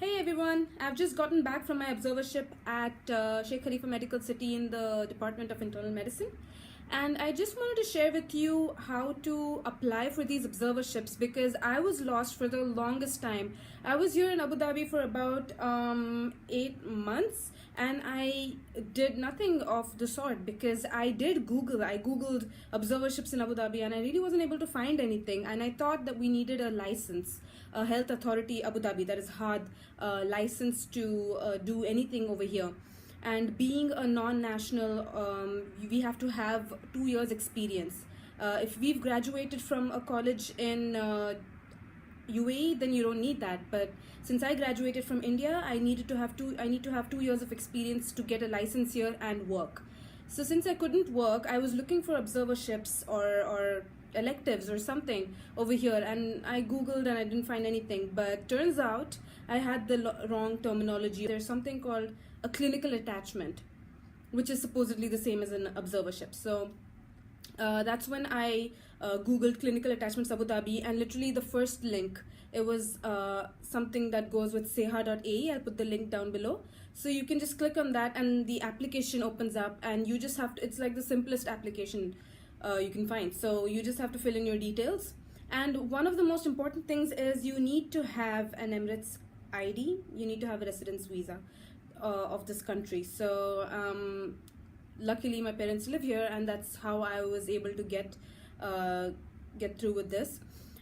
Hey everyone, I've just gotten back from my observership at Sheikh Khalifa Medical City in the Department of Internal Medicine. And I just wanted to share with you how to apply for these observerships because I was lost for the longest time. I was here in Abu Dhabi for about 8 months and I did nothing of the sort because I googled observerships in Abu Dhabi and I really wasn't able to find anything, and I thought that we needed a license, a health authority Abu Dhabi, that is HAD, license to do anything over here. And being a non-national, we have to have 2 years experience. If we've graduated from a college in U.A.E, then you don't need that. But since I graduated from India, I need to have 2 years of experience to get a license here and work. So since I couldn't work, I was looking for observerships or electives or something over here, and I googled and I didn't find anything. But turns out I had the wrong terminology. There's something called a clinical attachment, which is supposedly the same as an observership. So that's when I googled clinical attachments Abu Dhabi, and literally the first link, it was something that goes with SEHA.AE. I'll put the link down below. So you can just click on that and the application opens up, and you just have to, it's like the simplest application you can find. So you just have to fill in your details. And one of the most important things is you need to have an Emirates ID. You need to have a residence visa of this country. So luckily my parents live here, and that's how I was able to get through with this.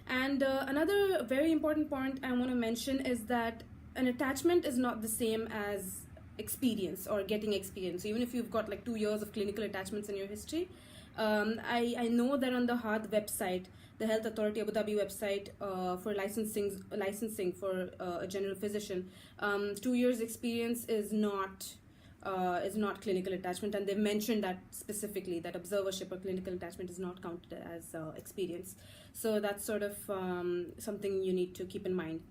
And another very important point I want to mention is that an attachment is not the same as experience or getting experience. So even if you've got like 2 years of clinical attachments in your history, I know that on the HAD website, the Health Authority Abu Dhabi website, for licensing for a general physician, 2 years experience is not clinical attachment, and they've mentioned that specifically, that observership or clinical attachment is not counted as experience. So that's sort of something you need to keep in mind.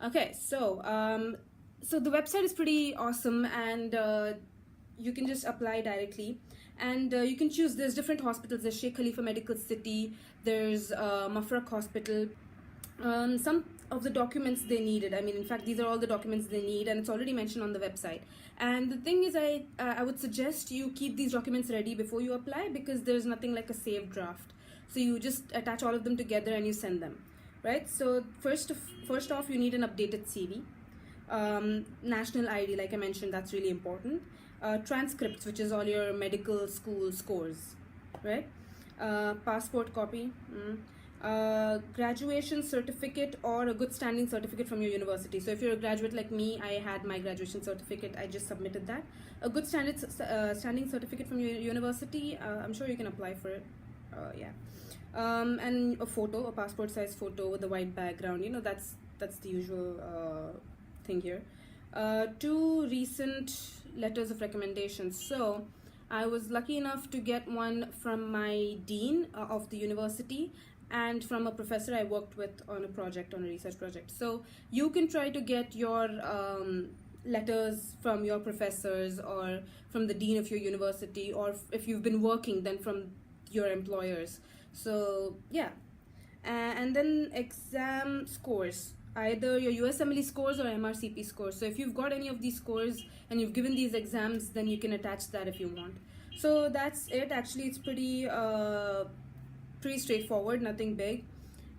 Okay, so the website is pretty awesome, and you can just apply directly, and you can choose. There's different hospitals. There's Sheikh Khalifa Medical City, there's Mafraq Hospital. Some of the documents they needed, I mean, in fact, these are all the documents they need, and it's already mentioned on the website. And the thing is, I would suggest you keep these documents ready before you apply, because there's nothing like a saved draft. So you just attach all of them together and you send them, right? So first off, you need an updated CV, national ID, like I mentioned, that's really important. Transcripts, which is all your medical school scores, right? Passport copy, graduation certificate or a good standing certificate from your university. So if you're a graduate like me, I had my graduation certificate, I just submitted that. A good standing certificate from your university, I'm sure you can apply for it. Yeah. And a photo, a passport size photo with a white background, you know, that's the usual thing here. 2 recent letters of recommendations. So I was lucky enough to get one from my dean of the university, and from a professor I worked with on a research project. So you can try to get your letters from your professors or from the dean of your university, or if you've been working, then from your employers. So yeah. And then exam scores, either your USMLE scores or MRCP scores. So if you've got any of these scores and you've given these exams, then you can attach that if you want. So that's it. Actually, it's pretty straightforward, nothing big.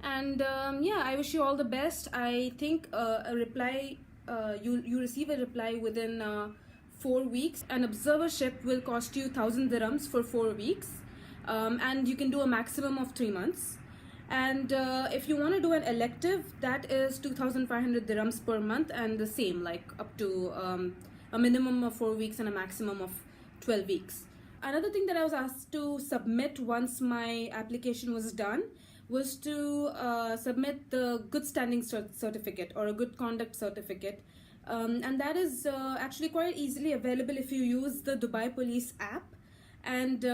And yeah, I wish you all the best. I think a reply, you receive a reply within 4 weeks. An observership will cost you 1,000 dirhams for 4 weeks, and you can do a maximum of 3 months. And if you want to do an elective, that is 2,500 dirhams per month, and the same, like up to a minimum of 4 weeks and a maximum of 12 weeks. Another thing that I was asked to submit once my application was done was to submit the good standing certificate or a good conduct certificate, and that is actually quite easily available if you use the Dubai Police app. And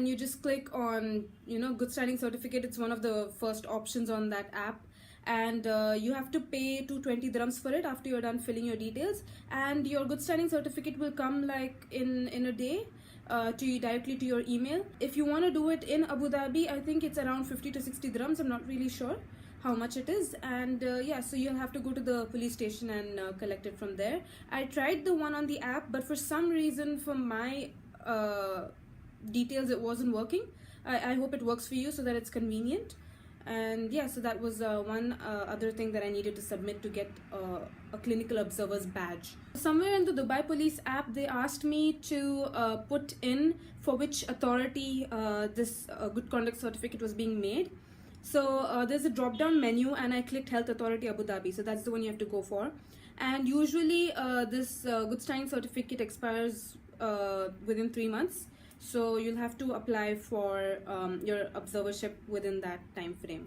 you just click on, you know, good standing certificate. It's one of the first options on that app, and you have to pay 220 dirhams for it after you're done filling your details, and your good standing certificate will come like in a day directly to your email. If you want to do it in Abu Dhabi, I think it's around 50 to 60 dirhams, I'm not really sure how much it is, and yeah, so you'll have to go to the police station and collect it from there. I tried the one on the app, but for some reason for my details it wasn't working. I hope it works for you so that it's convenient. And yeah, so that was one other thing that I needed to submit to get a clinical observer's badge. Somewhere in the Dubai police app, they asked me to put in for which authority this good conduct certificate was being made. So there's a drop down menu, and I clicked Health Authority Abu Dhabi, so that's the one you have to go for. And usually this good standing certificate expires within 3 months. So you'll have to apply for your observership within that time frame.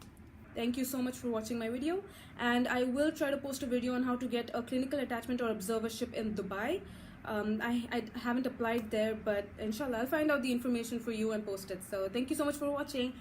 Thank you so much for watching my video, and I will try to post a video on how to get a clinical attachment or observership in Dubai. I haven't applied there, but inshallah I'll find out the information for you and post it. So thank you so much for watching.